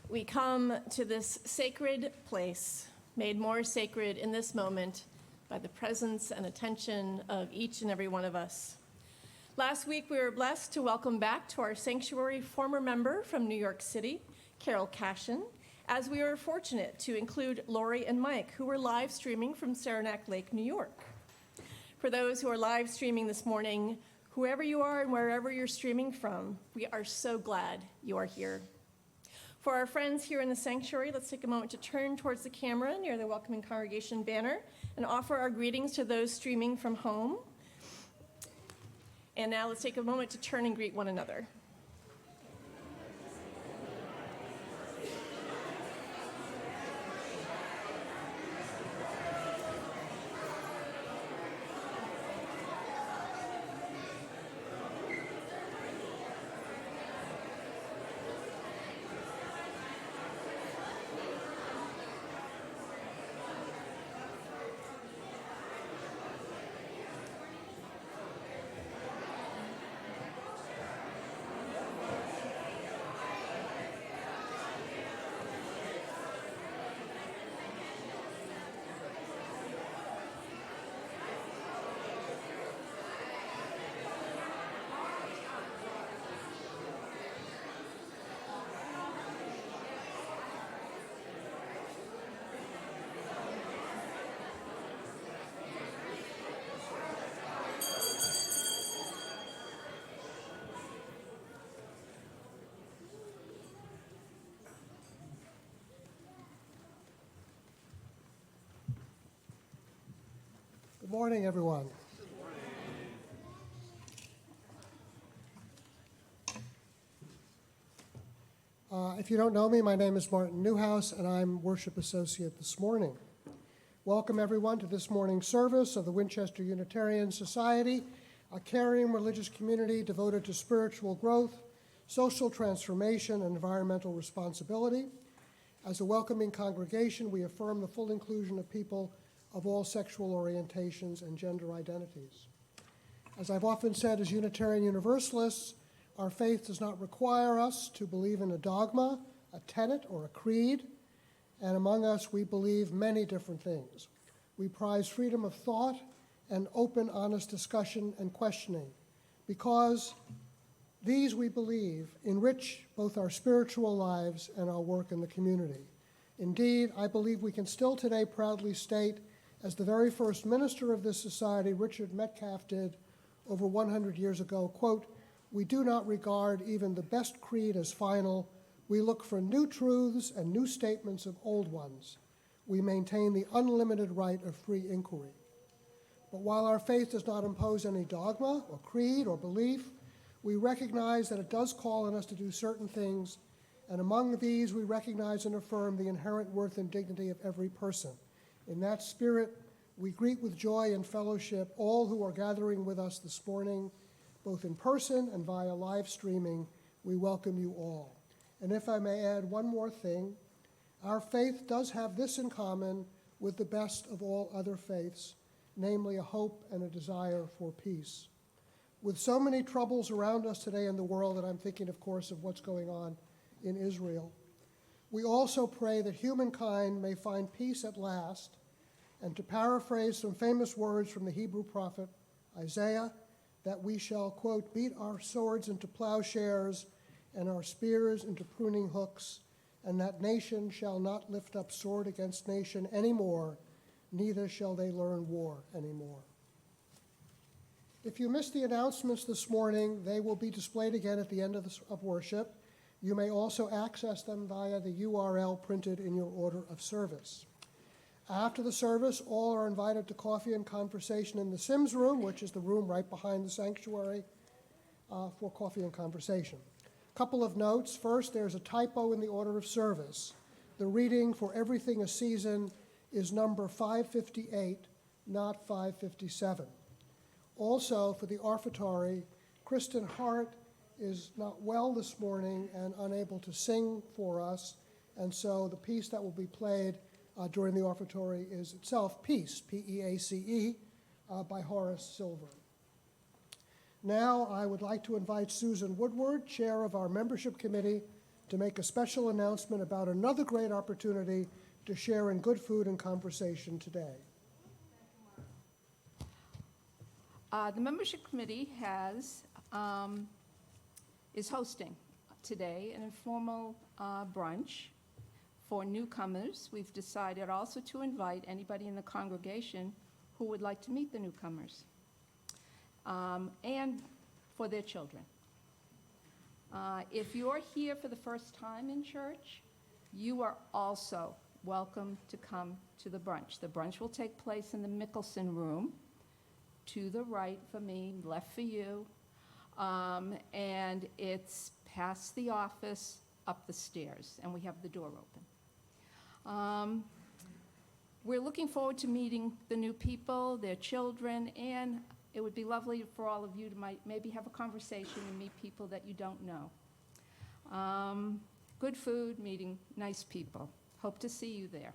We come to this sacred place, made more sacred in this moment by the presence and attention of each and every one of us. Last week, we were blessed to welcome back to our sanctuary former member from New York City, Carol Cashin, as we were fortunate to include Lori and Mike, who were live streaming from Saranac Lake, New York. For those who are live streaming this morning, whoever you are and wherever you're streaming from, we are so glad you are here. For our friends here in the sanctuary, let's take a moment to turn towards the camera near the Welcoming Congregation banner and offer our greetings to those streaming from home. And now let's take a moment to turn and greet one another. Good morning, everyone. If you don't know me, my name is Martin Newhouse, and I'm Worship Associate this morning. Welcome, everyone, to this morning's service of the Winchester Unitarian Society, a caring religious community devoted to spiritual growth, social transformation, and environmental responsibility. As a welcoming congregation, we affirm the full inclusion of people of all sexual orientations and gender identities. As I've often said, as Unitarian Universalists, our faith does not require us to believe in a dogma, a tenet, or a creed, and among us we believe many different things. We prize freedom of thought and open, honest discussion and questioning, because these, we believe, enrich both our spiritual lives and our work in the community. Indeed, I believe we can still today proudly state, as the very first minister of this society, Richard Metcalf, did over 100 years ago, quote, "We do not regard even the best creed as final. We look for new truths and new statements of old ones. We maintain the unlimited right of free inquiry." But while our faith does not impose any dogma or creed or belief, we recognize that it does call on us to do certain things, and among these we recognize and affirm the inherent worth and dignity of every person. In that spirit, we greet with joy and fellowship all who are gathering with us this morning, both in person and via live streaming. We welcome you all. And if I may add one more thing, our faith does have this in common with the best of all other faiths, namely a hope and a desire for peace. With so many troubles around us today in the world, and I'm thinking, of course, of what's going on in Israel, we also pray that humankind may find peace at last. And to paraphrase some famous words from the Hebrew prophet Isaiah, that we shall, quote, "beat our swords into plowshares and our spears into pruning hooks, and that nation shall not lift up sword against nation anymore, neither shall they learn war anymore." If you missed the announcements this morning, they will be displayed again at the end of worship. You may also access them via the URL printed in your order of service. After the service, all are invited to coffee and conversation in the Sims room, which is the room right behind the sanctuary, for coffee and conversation. A couple of notes. First, there's a typo in the order of service. The reading for Everything a Season is number 558, not 557. Also, for the offertory, Kristen Hart is not well this morning and unable to sing for us, and so the piece that will be played during the offertory is itself Peace, P-E-A-C-E, by Horace Silver. Now I would like to invite Susan Woodward, chair of our membership committee, to make a special announcement about another great opportunity to share in good food and conversation today. The membership committee is hosting today an informal brunch for newcomers. We've decided also to invite anybody in the congregation who would like to meet the newcomers, and for their children. If you're here for the first time in church, you are also welcome to come to the brunch. The brunch will take place in the Mickelson Room, to the right for me, left for you, and it's past the office, up the stairs, and we have the door open. We're looking forward to meeting the new people, their children, and it would be lovely for all of you to maybe have a conversation and meet people that you don't know. Good food, meeting nice people. Hope to see you there.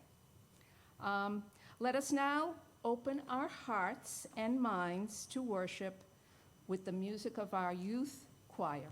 Let us now open our hearts and minds to worship with the music of our youth choir.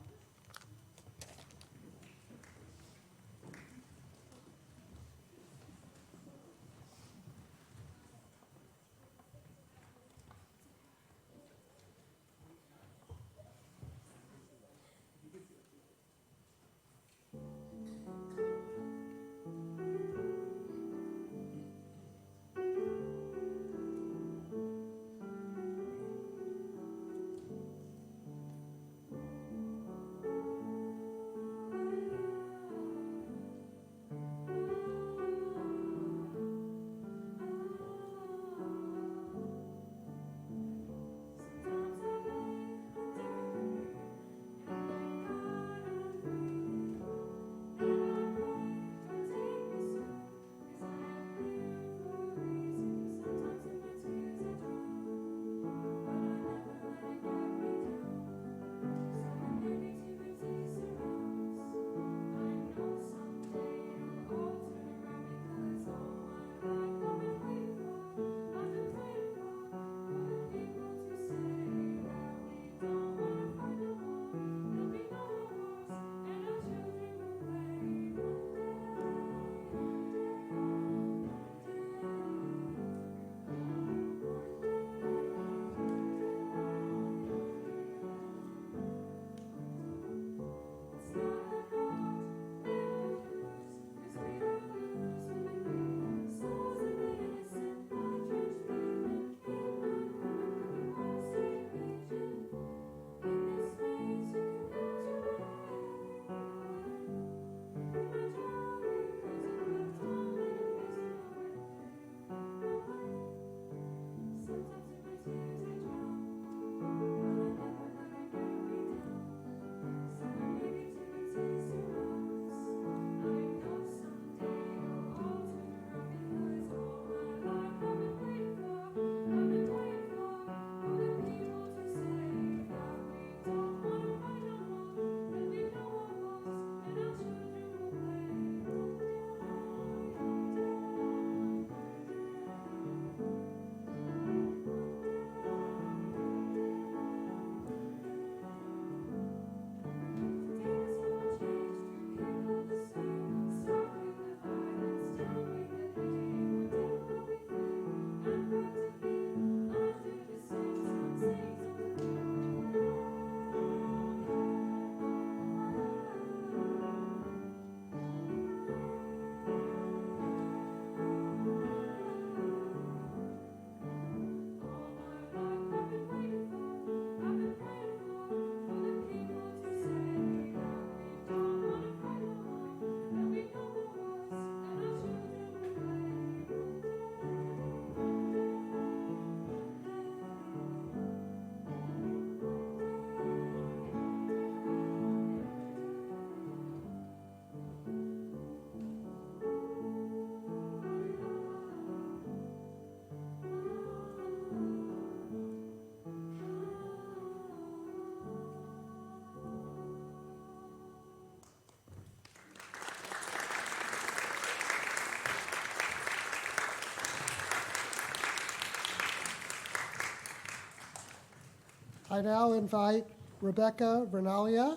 I now invite Rebecca Vernalia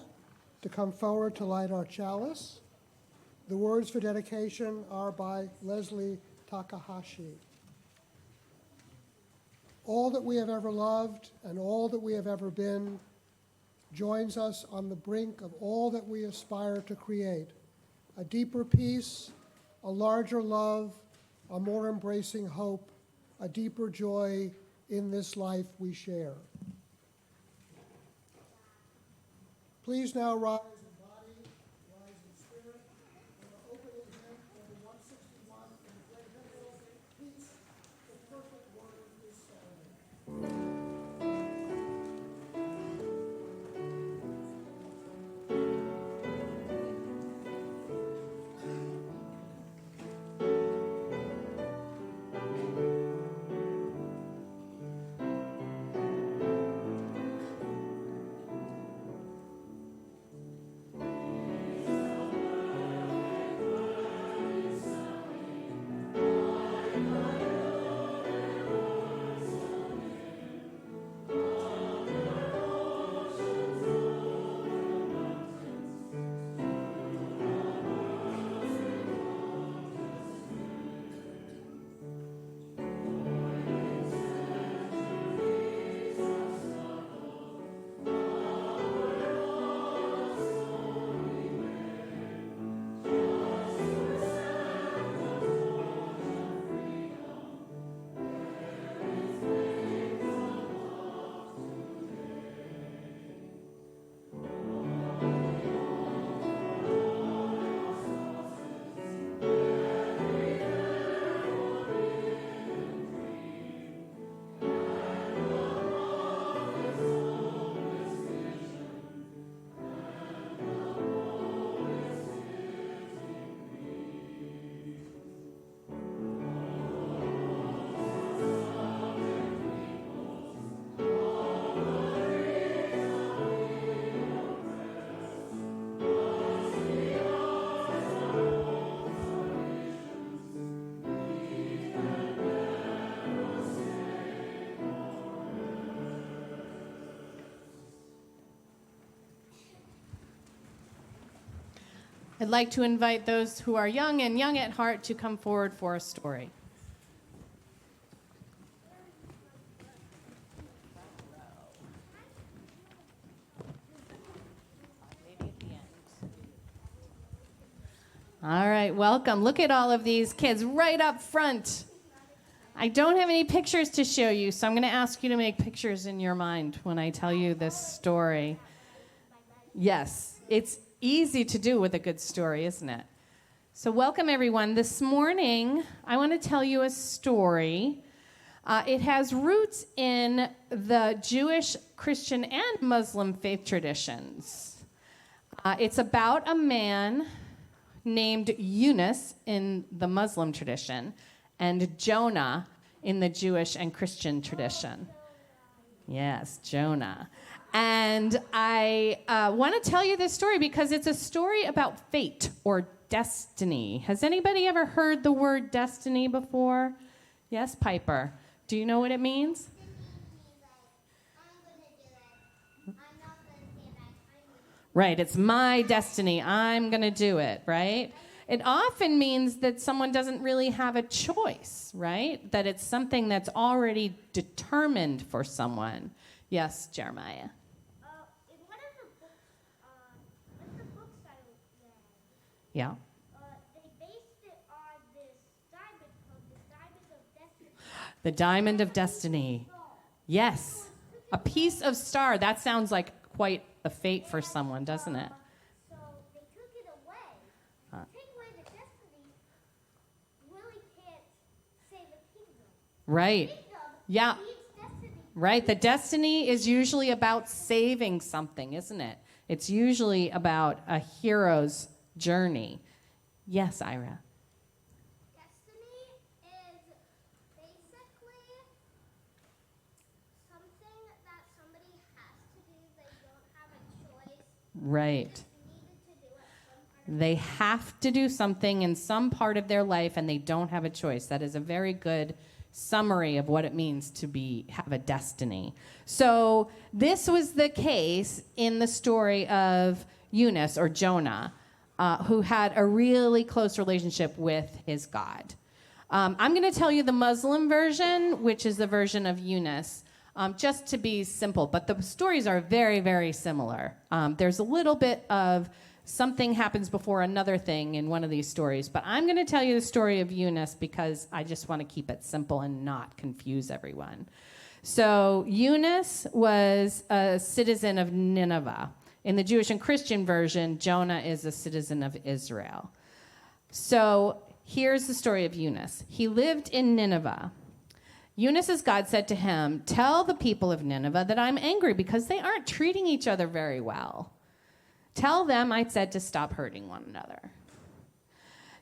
to come forward to light our chalice. The words for dedication are by Leslie Takahashi. All that we have ever loved and all that we have ever been joins us on the brink of all that we aspire to create, a deeper peace, a larger love, a more embracing hope, a deeper joy in this life we share. Please now rise in body, rise in spirit, and the opening hymn number 161 in the great hymnal, Peace, the perfect word is standing. I'd like to invite those who are young and young at heart to come forward for a story. All right, welcome. Look at all of these kids right up front. I don't have any pictures to show you, so I'm going to ask you to make pictures in your mind when I tell you this story. Yes, it's easy to do with a good story, isn't it? So welcome, everyone. This morning, I want to tell you a story. It has roots in the Jewish, Christian, and Muslim faith traditions. It's about a man named Yunus in the Muslim tradition and Jonah in the Jewish and Christian tradition. Yes, Jonah. And I want to tell you this story because it's a story about fate or destiny. Has anybody ever heard the word destiny before? Yes, Piper. Do you know what it means? Right, it's my destiny. I'm going to do it, right? It often means that someone doesn't really have a choice, right? That it's something that's already determined for someone. Yes, Jeremiah. In one of the books I read, Yeah. they based it on this diamond called the Diamond of Destiny. The Diamond of Destiny. Yes. A piece of star. That sounds like quite a fate for someone, doesn't it? So they took it away. Take away the destiny, really can't save a kingdom. Right. Kingdom Yeah. needs destiny. Right. The destiny is usually about saving something, isn't it? It's usually about a hero's journey. Yes, Ira. Destiny is basically something that somebody has to do. They don't have a choice. Right. Just needed to do it some part They have to do something in some part of their life and they don't have a choice. That is a very good summary of what it means to have a destiny. So this was the case in the story of Yunus or Jonah. who had a really close relationship with his God. I'm going to tell you the Muslim version, which is the version of Yunus, just to be simple. But the stories are very, very similar. There's a little bit of something happens before another thing in one of these stories. But I'm going to tell you the story of Yunus because I just want to keep it simple and not confuse everyone. So Yunus was a citizen of Nineveh. In the Jewish and Christian version, Jonah is a citizen of Israel. So here's the story of Yunus. He lived in Nineveh. Yunus' God said to him, "Tell the people of Nineveh that I'm angry because they aren't treating each other very well. Tell them I said to stop hurting one another."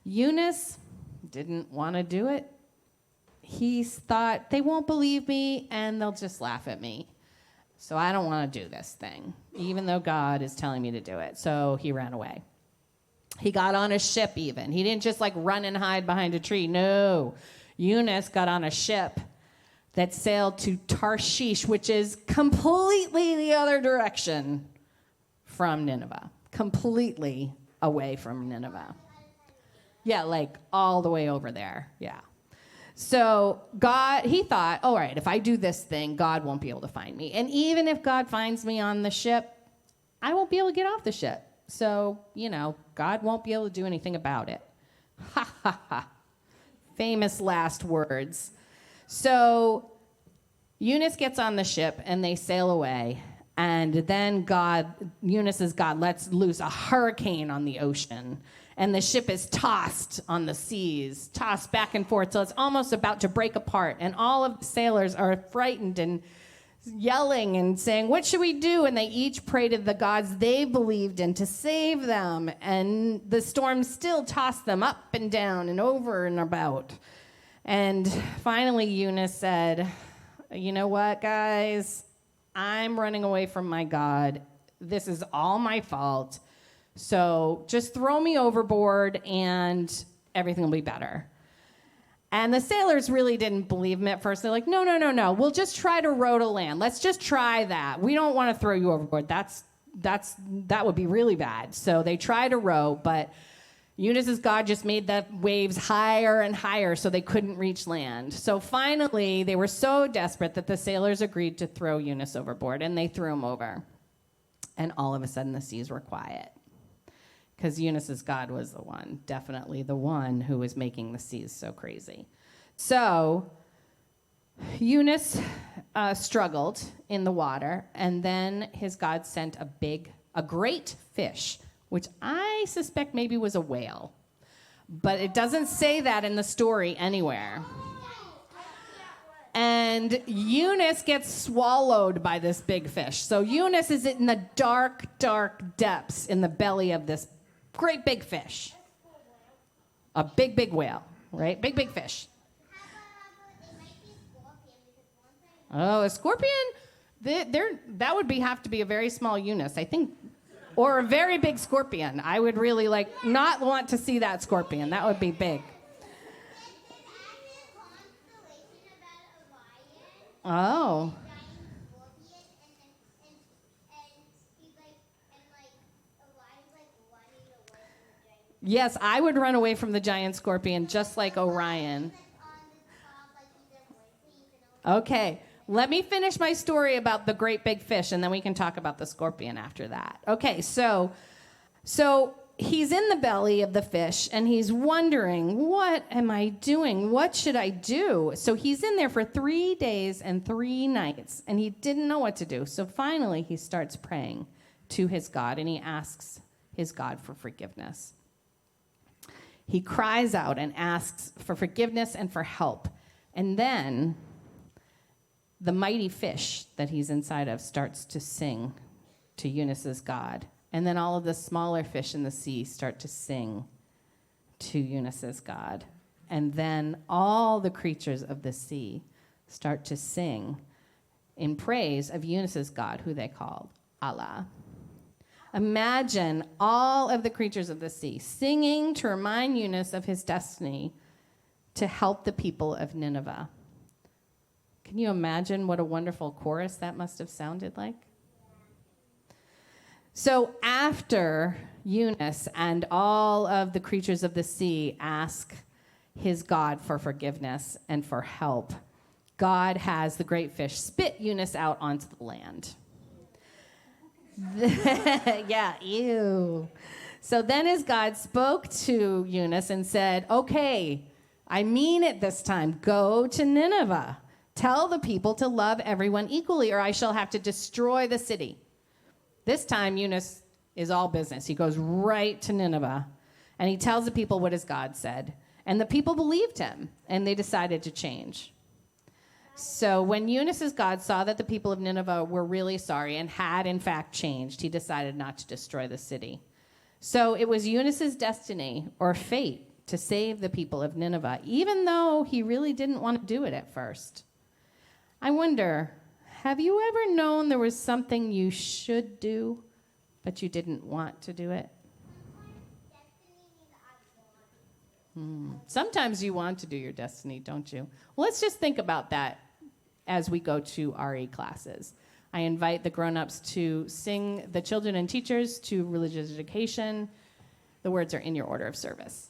Yunus didn't want to do it. He thought, they won't believe me and they'll just laugh at me. So I don't want to do this thing, even though God is telling me to do it. So he ran away. He got on a ship even. He didn't just like run and hide behind a tree. No. Yunus got on a ship that sailed to Tarshish, which is completely the other direction from Nineveh. Completely away from Nineveh. Yeah, like all the way over there. Yeah. So he thought, all right, if I do this thing, God won't be able to find me. And even if God finds me on the ship, I won't be able to get off the ship. So, God won't be able to do anything about it. Ha, ha, ha. Famous last words. So Yunus gets on the ship and they sail away. And then Yunus' God lets loose a hurricane on the ocean. And the ship is tossed on the seas, tossed back and forth till it's almost about to break apart. And all of the sailors are frightened and yelling and saying, "What should we do?" And they each pray to the gods they believed in to save them. And the storm still tossed them up and down and over and about. And finally, Yunus said, "You know what, guys? I'm running away from my God. This is all my fault. So just throw me overboard and everything will be better." And the sailors really didn't believe him at first. They're like, no. We'll just try to row to land. Let's just try that. We don't want to throw you overboard. That would be really bad. So they try to row, but Yunus' God just made the waves higher and higher so they couldn't reach land. So finally, they were so desperate that the sailors agreed to throw Yunus overboard, and they threw him over. And all of a sudden, the seas were quiet. Because Yunus' God was definitely the one who was making the seas so crazy. So Yunus struggled in the water, and then his God sent a great fish, which I suspect maybe was a whale. But it doesn't say that in the story anywhere. And Yunus gets swallowed by this big fish. So Yunus is in the dark, dark depths in the belly of this great big fish. A big, big whale, right? Big, big fish. Oh, a scorpion? That would have to be a very small Yunus, I think. Or a very big scorpion. I would really not want to see that scorpion. That would be big. Oh. Yes, I would run away from the giant scorpion just like Orion. Okay, let me finish my story about the great big fish, and then we can talk about the scorpion after that. Okay, so he's in the belly of the fish, and he's wondering, what am I doing? What should I do? So he's in there for 3 days and 3 nights, and he didn't know what to do. So finally, he starts praying to his God, and he asks his God for forgiveness. He cries out and asks for forgiveness and for help. And then the mighty fish that he's inside of starts to sing to Yunus' God. And then all of the smaller fish in the sea start to sing to Yunus' God. And then all the creatures of the sea start to sing in praise of Yunus' God, who they called Allah. Imagine all of the creatures of the sea singing to remind Yunus of his destiny to help the people of Nineveh. Can you imagine what a wonderful chorus that must have sounded like? So after Eunice and all of the creatures of the sea ask his God for forgiveness and for help, God has the great fish spit Eunice out onto the land. Yeah, ew. So then as God spoke to Eunice and said, okay, I mean it this time, go to Nineveh. Tell the people to love everyone equally, or I shall have to destroy the city. This time, Eunice is all business. He goes right to Nineveh, and he tells the people what his God said. And the people believed him, and they decided to change. So when Eunice's God saw that the people of Nineveh were really sorry and had, in fact, changed, he decided not to destroy the city. So it was Eunice's destiny or fate to save the people of Nineveh, even though he really didn't want to do it at first. I wonder, have you ever known there was something you should do, but you didn't want to do it? Sometimes you want to do your destiny, don't you? Well, let's just think about that as we go to RE classes. I invite the grown-ups to sing the children and teachers to religious education. The words are in your order of service.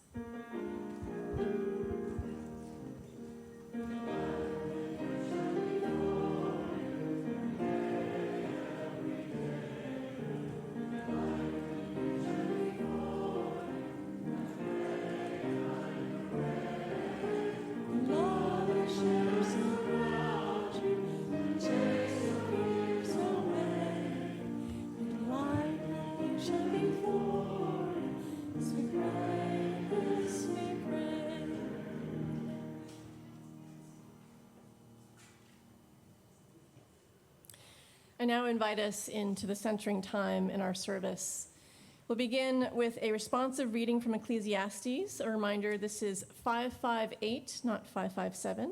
I now invite us into the centering time in our service. We'll begin with a responsive reading from Ecclesiastes. A reminder, this is 558, not 557.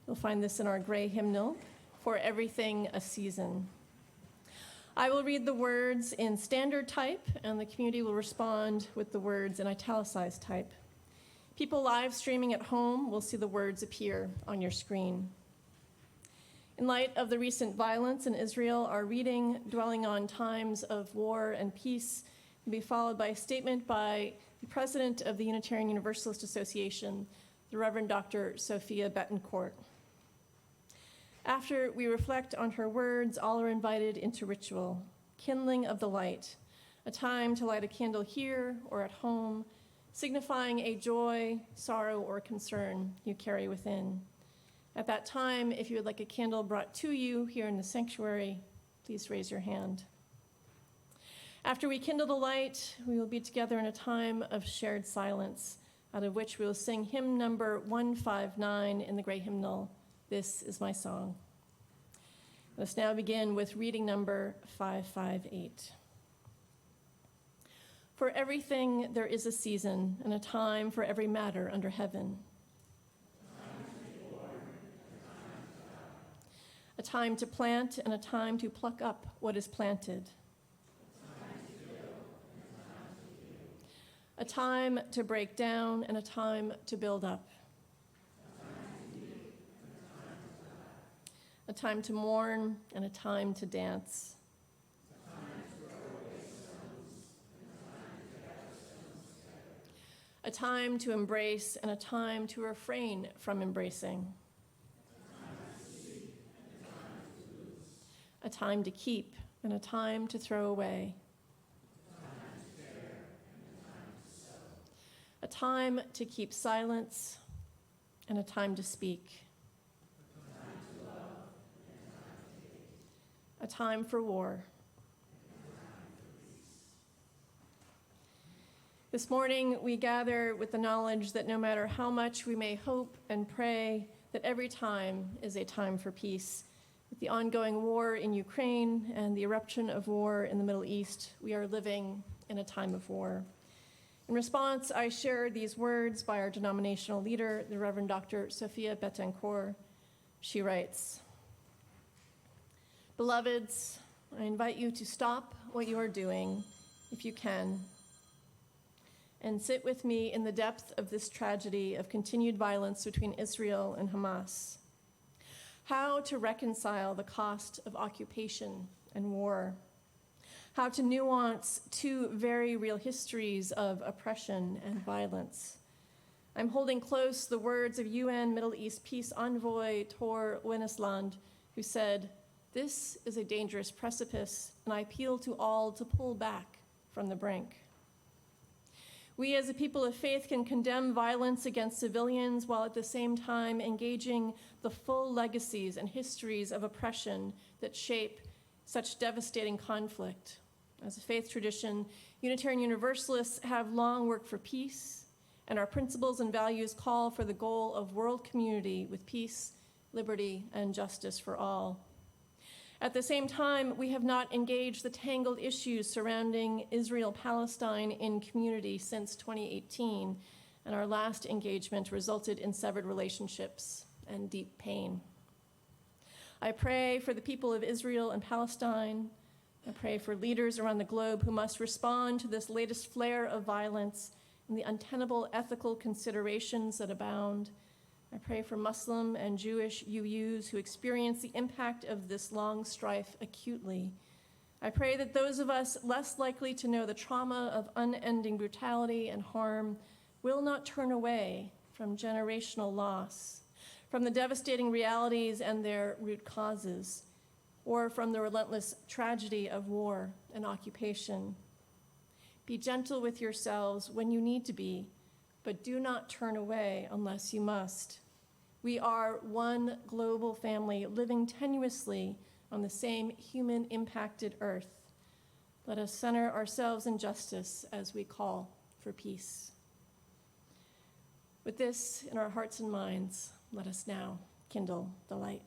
You'll find this in our gray hymnal, For Everything a Season. I will read the words in standard type, and the community will respond with the words in italicized type. People live streaming at home will see the words appear on your screen. In light of the recent violence in Israel, our reading, dwelling on times of war and peace, will be followed by a statement by the president of the Unitarian Universalist Association, the Reverend Dr. Sophia Betancourt. After we reflect on her words, all are invited into ritual, kindling of the light, a time to light a candle here or at home, signifying a joy, sorrow, or concern you carry within. At that time, if you would like a candle brought to you here in the sanctuary, please raise your hand. After we kindle the light, we will be together in a time of shared silence, out of which we will sing hymn number 159 in the Gray Hymnal, This Is My Song. Let's now begin with reading number 558. For everything there is a season and a time for every matter under heaven. A time to plant and a time to pluck up what is planted. A time to break down and a time to build up. A time to mourn and a time to dance. A time to embrace and a time to refrain from embracing. A time to keep and a time to throw away. A time to keep silence and a time to speak. A time for war. This morning, we gather with the knowledge that no matter how much we may hope and pray, that every time is a time for peace. With the ongoing war in Ukraine and the eruption of war in the Middle East, we are living in a time of war. In response, I share these words by our denominational leader, the Reverend Dr. Sophia Betancourt. She writes, "Beloveds, I invite you to stop what you are doing, if you can, and sit with me in the depth of this tragedy of continued violence between Israel and Hamas. How to reconcile the cost of occupation and war. how to nuance two very real histories of oppression and violence. I'm holding close the words of UN Middle East Peace Envoy Tor Wennesland, who said, "This is a dangerous precipice, and I appeal to all to pull back from the brink." We as a people of faith can condemn violence against civilians while at the same time engaging the full legacies and histories of oppression that shape such devastating conflict. As a faith tradition, Unitarian Universalists have long worked for peace, and our principles and values call for the goal of world community with peace, liberty, and justice for all. At the same time, we have not engaged the tangled issues surrounding Israel-Palestine in community since 2018, and our last engagement resulted in severed relationships and deep pain. I pray for the people of Israel and Palestine. I pray for leaders around the globe who must respond to this latest flare of violence and the untenable ethical considerations that abound. I pray for Muslim and Jewish UUs who experience the impact of this long strife acutely. I pray that those of us less likely to know the trauma of unending brutality and harm will not turn away from generational loss, from the devastating realities and their root causes, or from the relentless tragedy of war and occupation. Be gentle with yourselves when you need to be, but do not turn away unless you must. We are one global family living tenuously on the same human-impacted earth. Let us center ourselves in justice as we call for peace. With this in our hearts and minds, let us now kindle the light.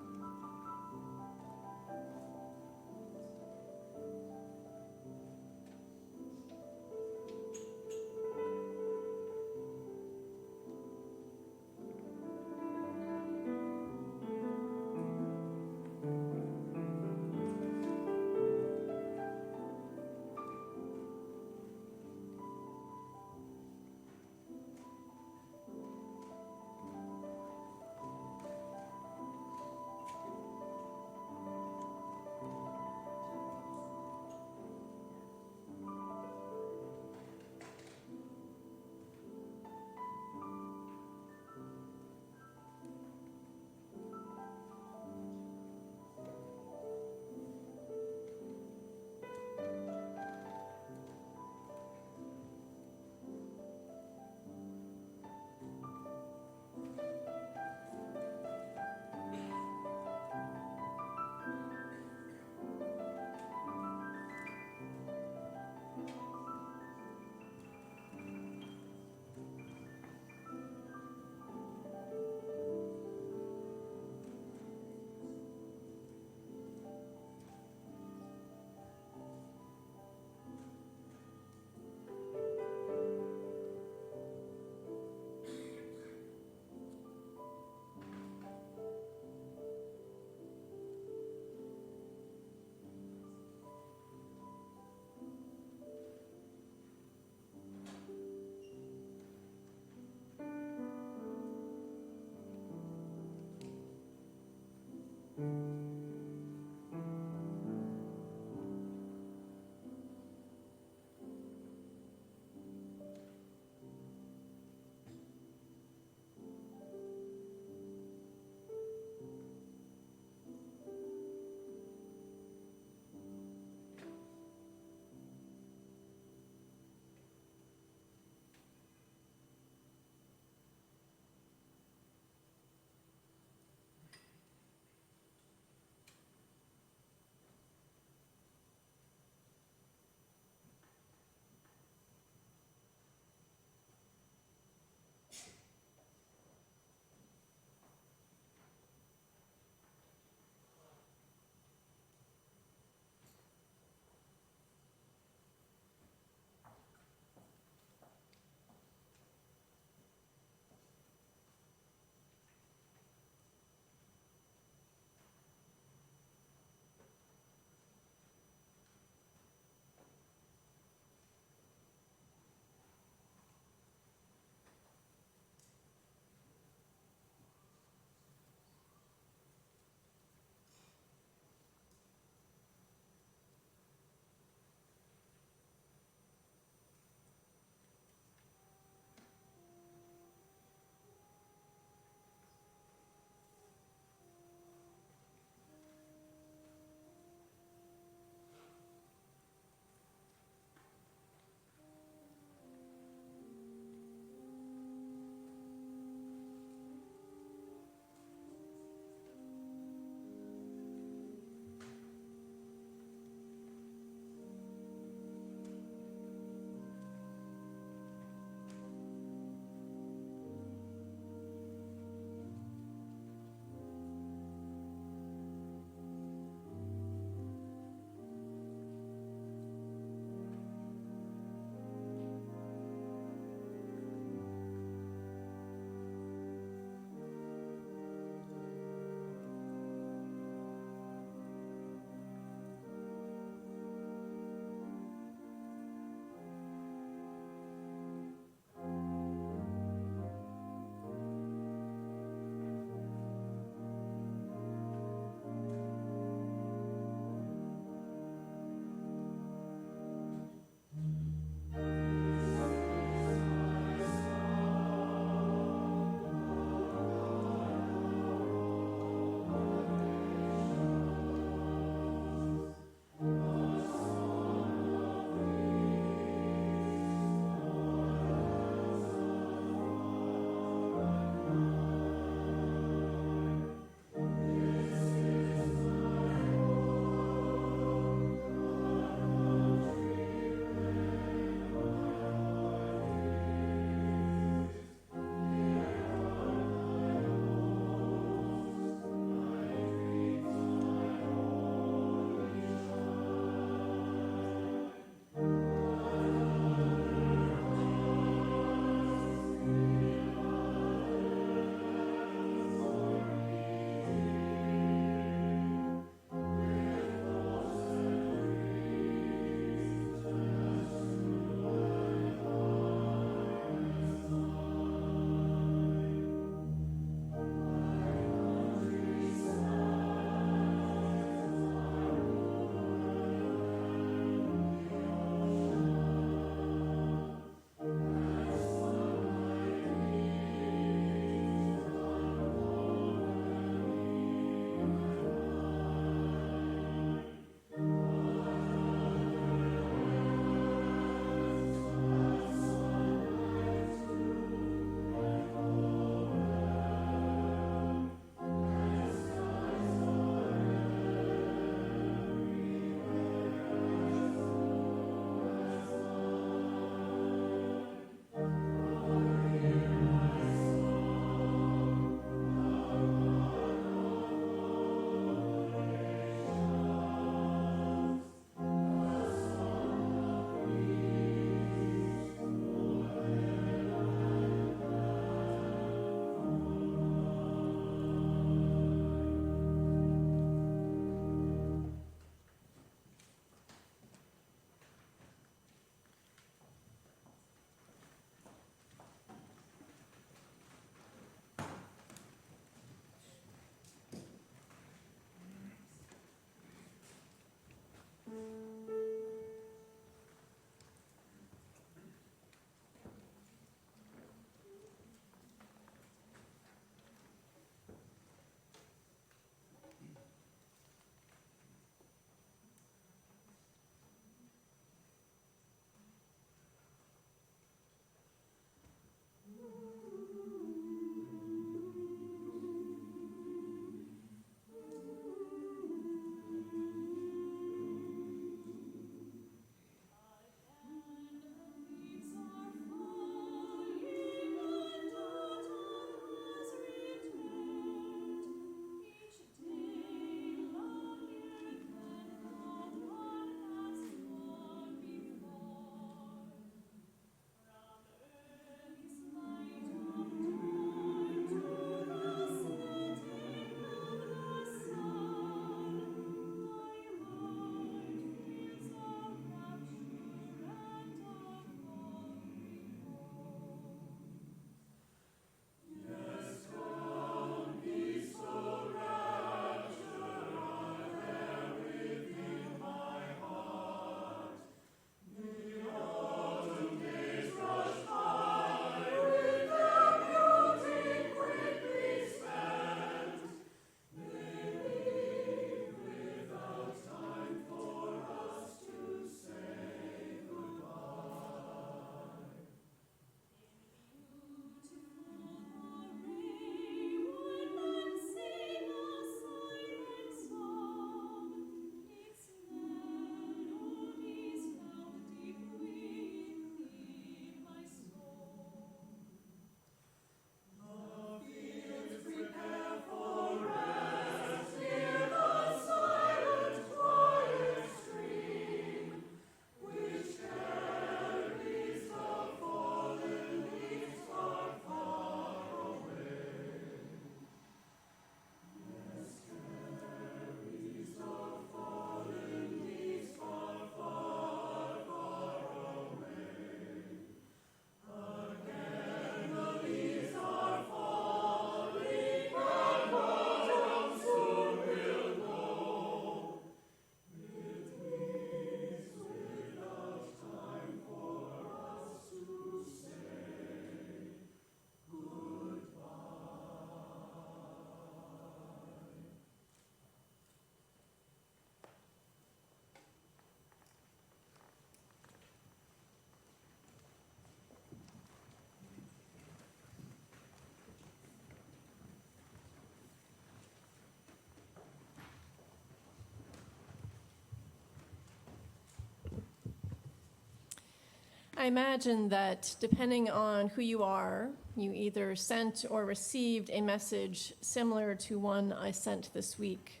I imagine that depending on who you are, you either sent or received a message similar to one I sent this week.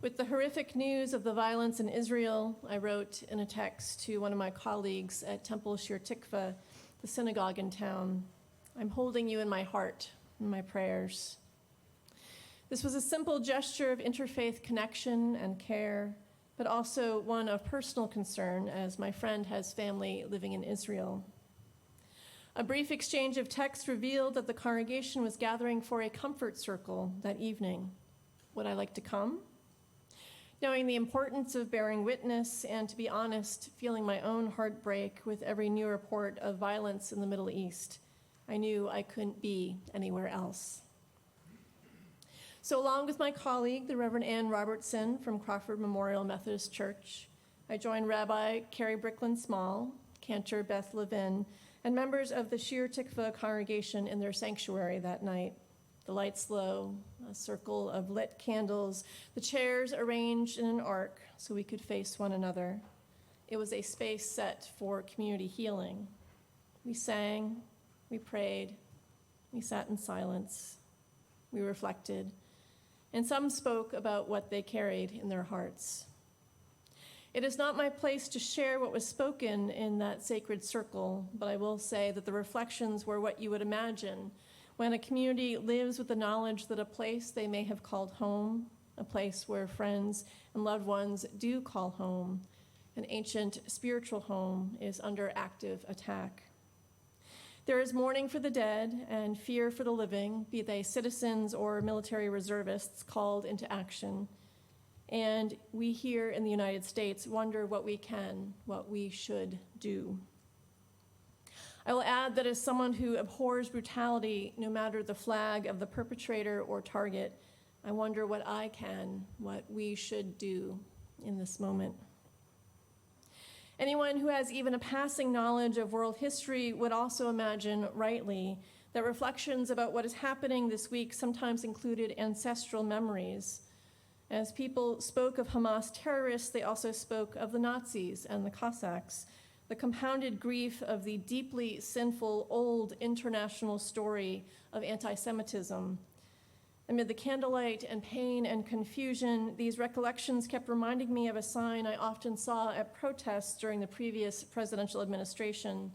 With the horrific news of the violence in Israel, I wrote in a text to one of my colleagues at Temple Shir Tikva, the synagogue in town, "I'm holding you in my heart, in my prayers." This was a simple gesture of interfaith connection and care, but also one of personal concern, as my friend has family living in Israel. A brief exchange of text revealed that the congregation was gathering for a comfort circle that evening. Would I like to come? Knowing the importance of bearing witness and, to be honest, feeling my own heart break with every new report of violence in the Middle East, I knew I couldn't be anywhere else. So along with my colleague, the Reverend Ann Robertson from Crawford Memorial Methodist Church, I joined Rabbi Carrie Bricklin Small, Cantor Beth Levin, and members of the Shir Tikva congregation in their sanctuary that night. The lights low, a circle of lit candles, the chairs arranged in an arc so we could face one another. It was a space set for community healing. We sang, we prayed, we sat in silence, we reflected, and some spoke about what they carried in their hearts. It is not my place to share what was spoken in that sacred circle, but I will say that the reflections were what you would imagine when a community lives with the knowledge that a place they may have called home, a place where friends and loved ones do call home, an ancient spiritual home, is under active attack. There is mourning for the dead and fear for the living, be they citizens or military reservists called into action. And we here in the United States wonder what we should do. I will add that as someone who abhors brutality, no matter the flag of the perpetrator or target, I wonder what we should do in this moment. Anyone who has even a passing knowledge of world history would also imagine, rightly, that reflections about what is happening this week sometimes included ancestral memories. As people spoke of Hamas terrorists, they also spoke of the Nazis and the Cossacks, the compounded grief of the deeply sinful old international story of anti-Semitism. Amid the candlelight and pain and confusion, these recollections kept reminding me of a sign I often saw at protests during the previous presidential administration,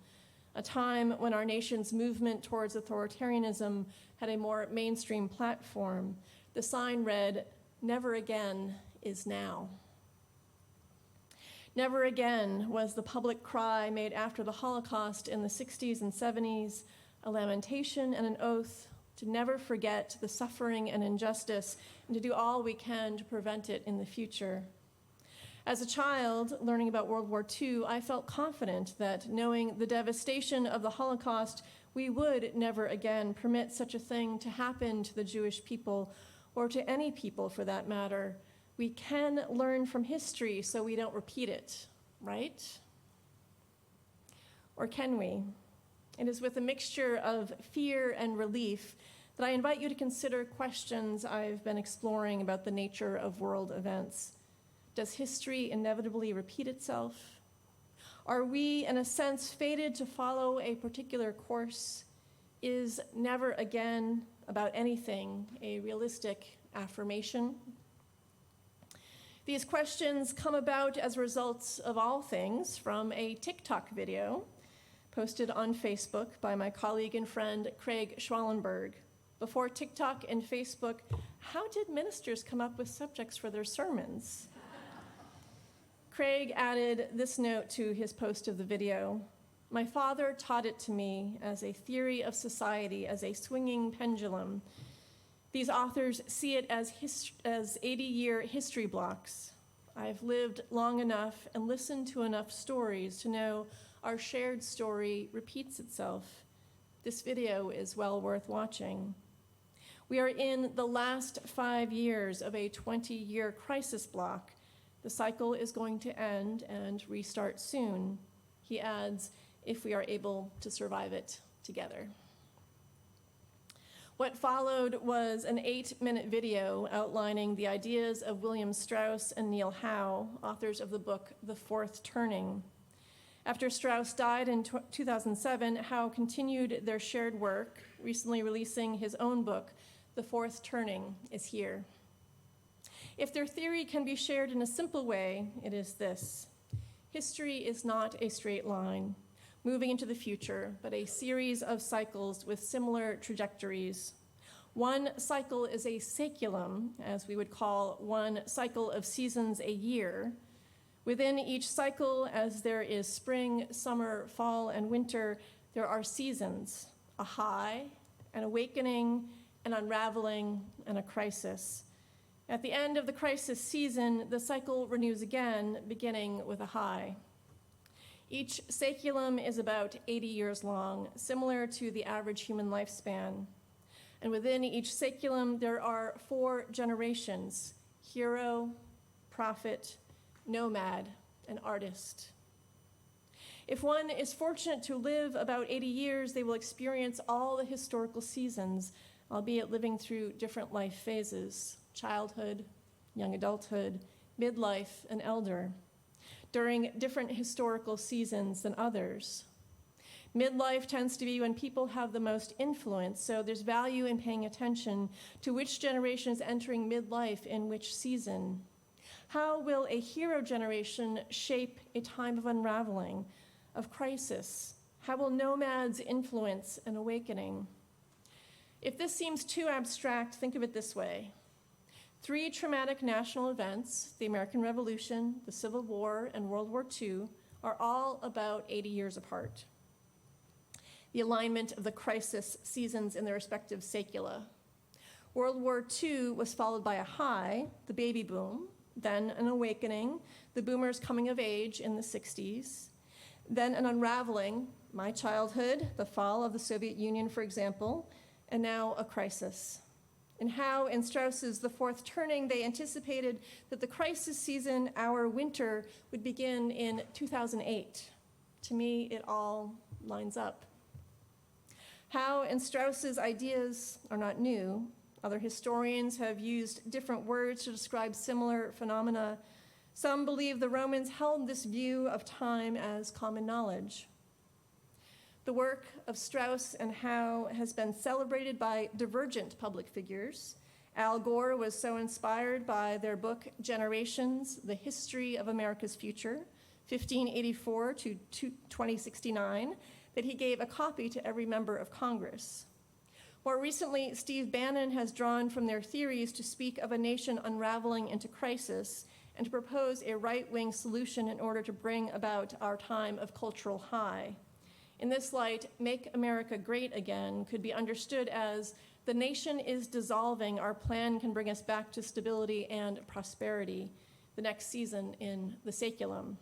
a time when our nation's movement towards authoritarianism had a more mainstream platform. The sign read, "Never again is now." Never again was the public cry made after the Holocaust in the 60s and 70s, a lamentation and an oath to never forget the suffering and injustice and to do all we can to prevent it in the future. As a child, learning about World War II, I felt confident that knowing the devastation of the Holocaust, we would never again permit such a thing to happen to the Jewish people, or to any people for that matter. We can learn from history so we don't repeat it, right? Or can we? It is with a mixture of fear and relief that I invite you to consider questions I've been exploring about the nature of world events. Does history inevitably repeat itself? Are we, in a sense, fated to follow a particular course? Is never again about anything a realistic affirmation? These questions come about as a result of all things from a TikTok video posted on Facebook by my colleague and friend Craig Schwallenberg. Before TikTok and Facebook, how did ministers come up with subjects for their sermons? Craig added this note to his post of the video. "My father taught it to me as a theory of society, as a swinging pendulum. These authors see it as 80-year history blocks. I've lived long enough and listened to enough stories to know our shared story repeats itself. This video is well worth watching. We are in the last 5 years of a 20-year crisis block. The cycle is going to end and restart soon," he adds, "if we are able to survive it together." What followed was an 8-minute video outlining the ideas of William Strauss and Neil Howe, authors of the book The Fourth Turning. After Strauss died in 2007, Howe continued their shared work, recently releasing his own book, The Fourth Turning is Here. If their theory can be shared in a simple way, it is this: history is not a straight line moving into the future, but a series of cycles with similar trajectories. One cycle is a saeculum, as we would call one cycle of seasons a year. Within each cycle, as there is spring, summer, fall, and winter, there are seasons: a high, an awakening, an unraveling, and a crisis. At the end of the crisis season, the cycle renews again, beginning with a high. Each saeculum is about 80 years long, similar to the average human lifespan. And within each saeculum, there are 4 generations: hero, prophet, nomad, and artist. If one is fortunate to live about 80 years, they will experience all the historical seasons, albeit living through different life phases: childhood, young adulthood, midlife, and elder, during different historical seasons than others. Midlife tends to be when people have the most influence, so there's value in paying attention to which generation is entering midlife in which season. How will a hero generation shape a time of unraveling, of crisis? How will nomads influence an awakening? If this seems too abstract, think of it this way. 3 traumatic national events, the American Revolution, the Civil War, and World War II, are all about 80 years apart. The alignment of the crisis seasons in their respective saecula. World War II was followed by a high, the baby boom, then an awakening, the boomers coming of age in the 60s, then an unraveling, my childhood, the fall of the Soviet Union, for example, and now a crisis. In Howe and Strauss's The Fourth Turning, they anticipated that the crisis season, our winter, would begin in 2008. To me, it all lines up. Howe and Strauss's ideas are not new. Other historians have used different words to describe similar phenomena. Some believe the Romans held this view of time as common knowledge. The work of Strauss and Howe has been celebrated by divergent public figures. Al Gore was so inspired by their book, Generations: The History of America's Future, 1584 to 2069, that he gave a copy to every member of Congress. More recently, Steve Bannon has drawn from their theories to speak of a nation unraveling into crisis and to propose a right-wing solution in order to bring about our time of cultural high. In this light, Make America Great Again could be understood as the nation is dissolving, our plan can bring us back to stability and prosperity, the next season in the saeculum.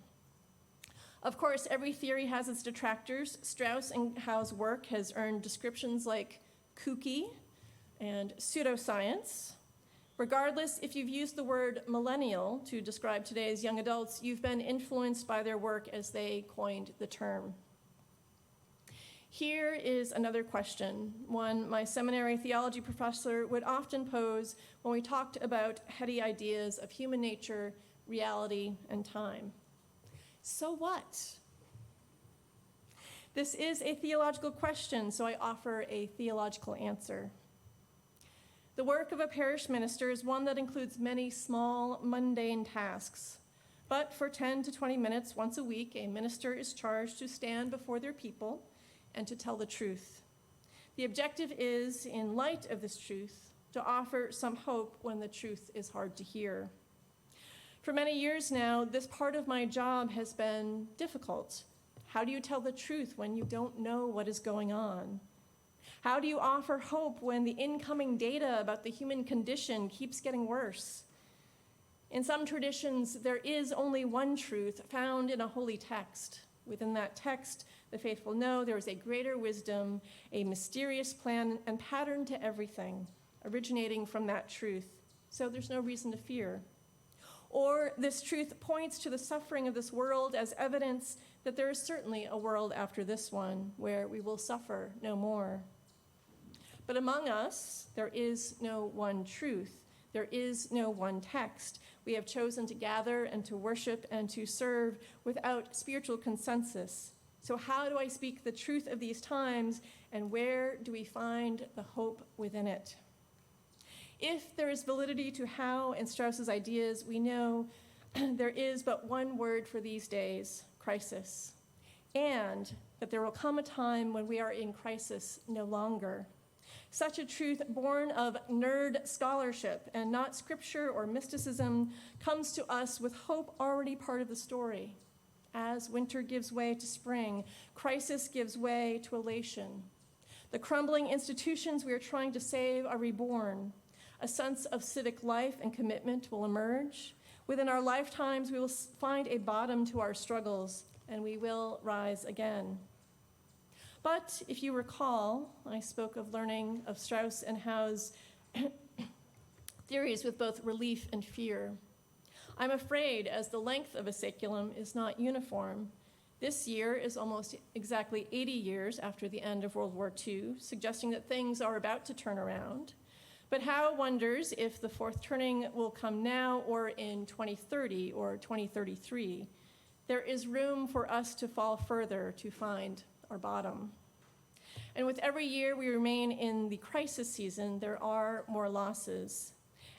Of course, every theory has its detractors. Strauss and Howe's work has earned descriptions like kooky and pseudoscience. Regardless, if you've used the word millennial to describe today's young adults, you've been influenced by their work as they coined the term. Here is another question, one my seminary theology professor would often pose when we talked about heady ideas of human nature, reality, and time. So what? This is a theological question, so I offer a theological answer. The work of a parish minister is one that includes many small, mundane tasks. But for 10 to 20 minutes once a week, a minister is charged to stand before their people and to tell the truth. The objective is, in light of this truth, to offer some hope when the truth is hard to hear. For many years now, this part of my job has been difficult. How do you tell the truth when you don't know what is going on? How do you offer hope when the incoming data about the human condition keeps getting worse? In some traditions, there is only one truth found in a holy text. Within that text, the faithful know there is a greater wisdom, a mysterious plan and pattern to everything, originating from that truth. So there's no reason to fear. Or this truth points to the suffering of this world as evidence that there is certainly a world after this one where we will suffer no more. But among us, there is no one truth. There is no one text. we have chosen to gather and to worship and to serve without spiritual consensus. So how do I speak the truth of these times, and where do we find the hope within it? If there is validity to Howe and Strauss's ideas, we know there is but one word for these days: crisis. And that there will come a time when we are in crisis no longer. Such a truth, born of nerd scholarship and not scripture or mysticism, comes to us with hope already part of the story. As winter gives way to spring, crisis gives way to elation. The crumbling institutions we are trying to save are reborn. A sense of civic life and commitment will emerge. Within our lifetimes, we will find a bottom to our struggles, and we will rise again. But if you recall, I spoke of learning of Strauss and Howe's theories with both relief and fear. I'm afraid, as the length of a saeculum is not uniform, this year is almost exactly 80 years after the end of World War II, suggesting that things are about to turn around. But Howe wonders if the fourth turning will come now or in 2030 or 2033. There is room for us to fall further to find our bottom. And with every year we remain in the crisis season, there are more losses.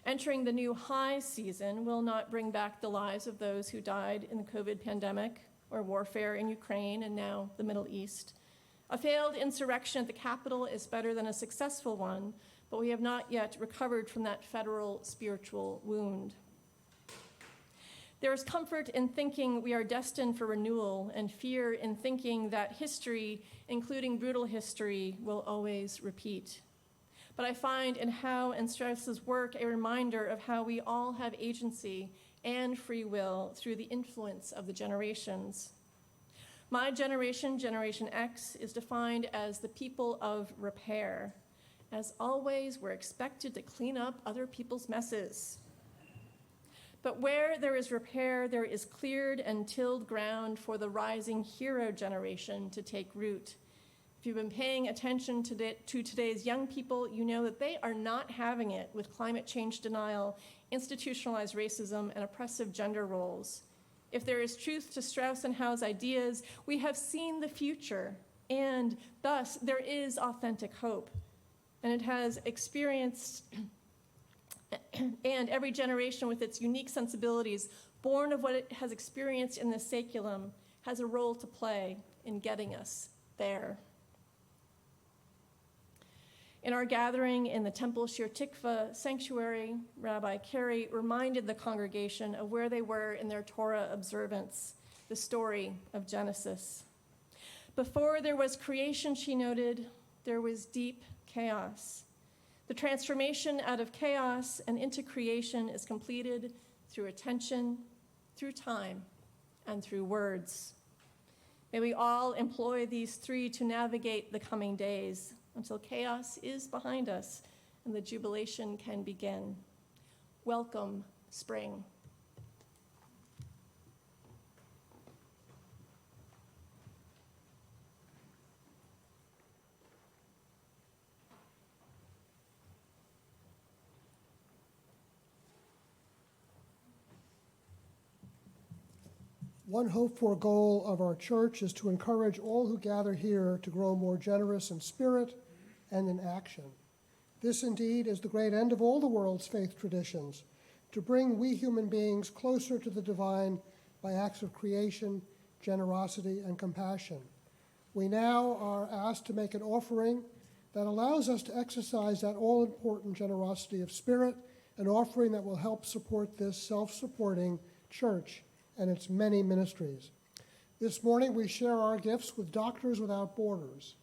Entering the new high season will not bring back the lives of those who died in the COVID pandemic or warfare in Ukraine and now the Middle East. A failed insurrection at the Capitol is better than a successful one, but we have not yet recovered from that federal spiritual wound. There is comfort in thinking we are destined for renewal, and fear in thinking that history, including brutal history, will always repeat. But I find in Howe and Strauss's work a reminder of how we all have agency and free will through the influence of the generations. My generation, Generation X, is defined as the people of repair. As always, we're expected to clean up other people's messes. But where there is repair, there is cleared and tilled ground for the rising hero generation to take root. If you've been paying attention to today's young people, you know that they are not having it with climate change denial, institutionalized racism, and oppressive gender roles. If there is truth to Strauss and Howe's ideas, we have seen the future, and thus there is authentic hope. And it has experienced, and every generation with its unique sensibilities, born of what it has experienced in the saeculum, has a role to play in getting us there. In our gathering in the Temple Shir Tikva sanctuary, Rabbi Carey reminded the congregation of where they were in their Torah observance, the story of Genesis. Before there was creation, she noted, there was deep chaos. The transformation out of chaos and into creation is completed through attention, through time, and through words. May we all employ these three to navigate the coming days until chaos is behind us and the jubilation can begin. Welcome, spring. One hoped-for goal of our church is to encourage all who gather here to grow more generous in spirit and in action. This indeed is the great end of all the world's faith traditions, to bring we human beings closer to the divine by acts of creation, generosity, and compassion. We now are asked to make an offering that allows us to exercise that all-important generosity of spirit, an offering that will help support this self-supporting church and its many ministries. This morning, we share our gifts with Doctors Without Borders,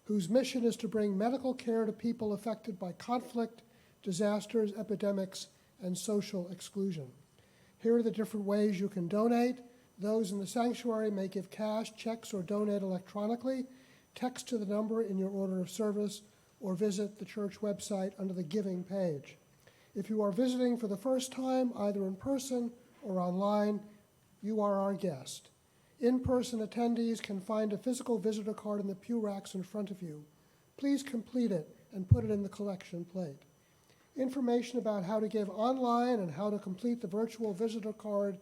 whose mission is to bring medical care to people affected by conflict, disasters, epidemics, and social exclusion. Here are the different ways you can donate. Those in the sanctuary may give cash, checks, or donate electronically. Text to the number in your order of service, or visit the church website under the Giving page. If you are visiting for the first time, either in person or online, you are our guest. In-person attendees can find a physical visitor card in the pew racks in front of you. Please complete it and put it in the collection plate. Information about how to give online and how to complete the virtual visitor card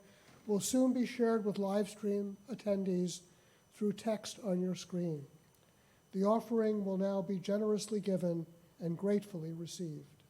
will soon be shared with live stream attendees through text on your screen. The offering will now be generously given and gratefully received.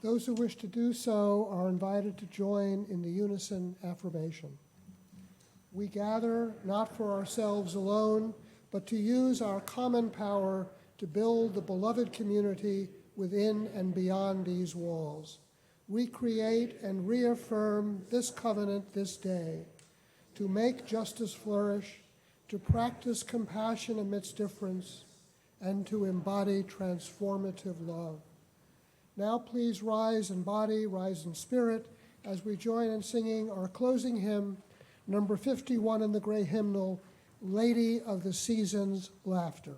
Those who wish to do so are invited to join in the unison affirmation. We gather not for ourselves alone, but to use our common power to build the beloved community within and beyond these walls. We create and reaffirm this covenant this day to make justice flourish, to practice compassion amidst difference, and to embody transformative love. Now please rise in body, rise in spirit, as we join in singing our closing hymn, number 51 in the gray hymnal, Lady of the Seasons, Laughter.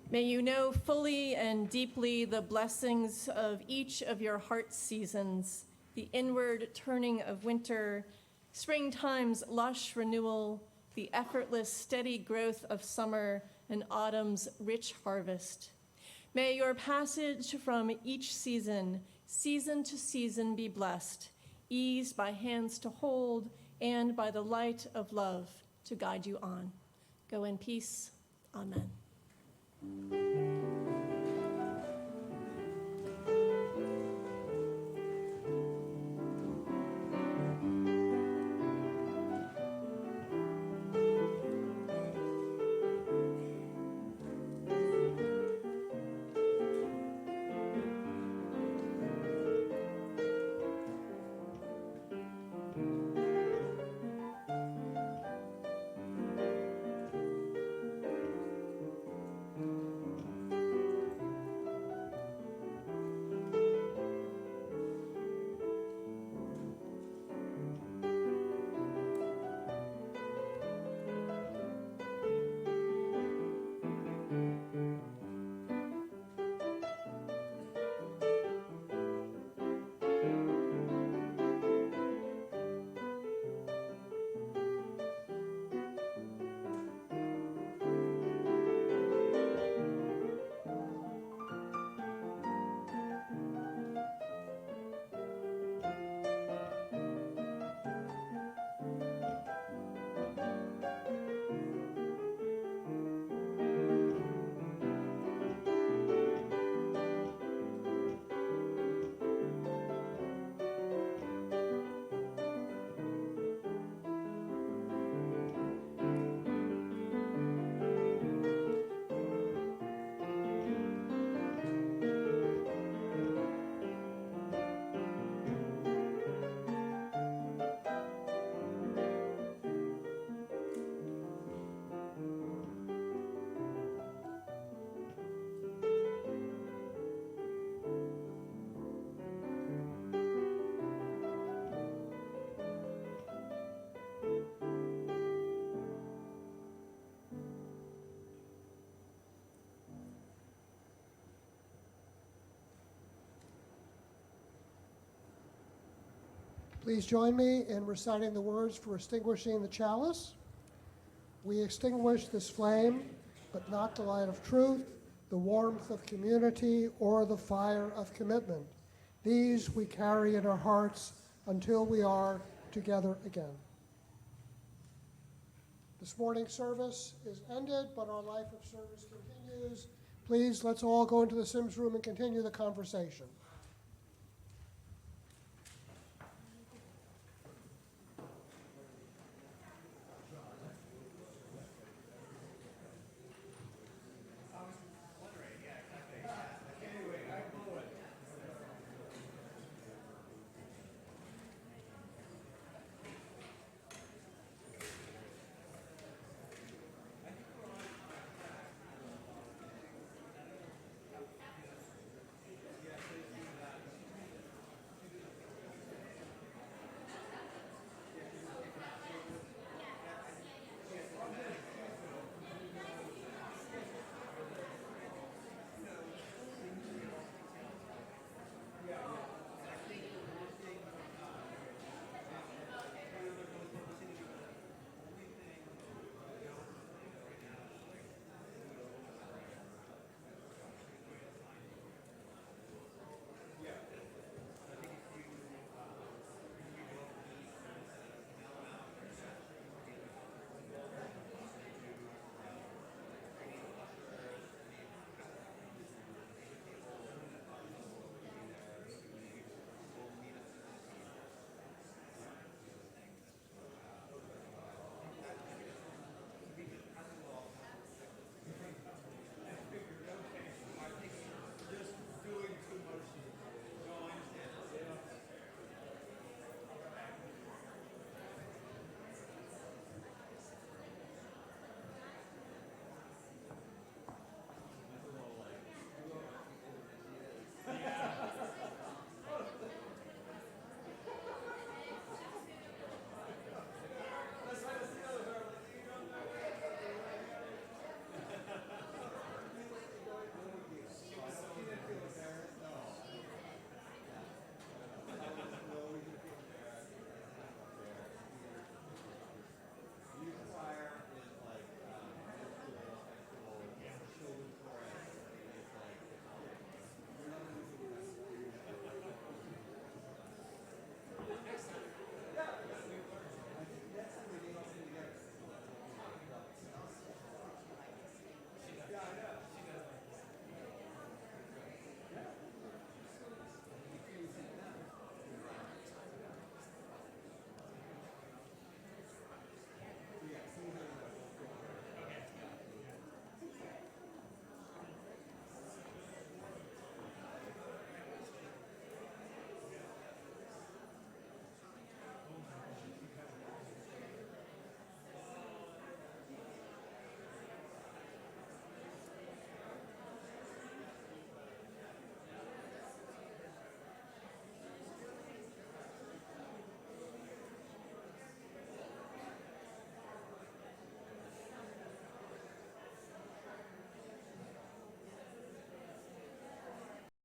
May you know fully and deeply the blessings of each of your heart seasons, the inward turning of winter, springtime's lush renewal, the effortless steady growth of summer, and autumn's rich harvest. May your passage from each season, season to season, be blessed, eased by hands to hold and by the light of love to guide you on. Go in peace. Amen. Please join me in reciting the words for extinguishing the chalice. We extinguish this flame, but not the light of truth, the warmth of community, or the fire of commitment. These we carry in our hearts until we are together again. This morning's service is ended, but our life of service continues. Please, let's all go into the Sims room and continue the conversation.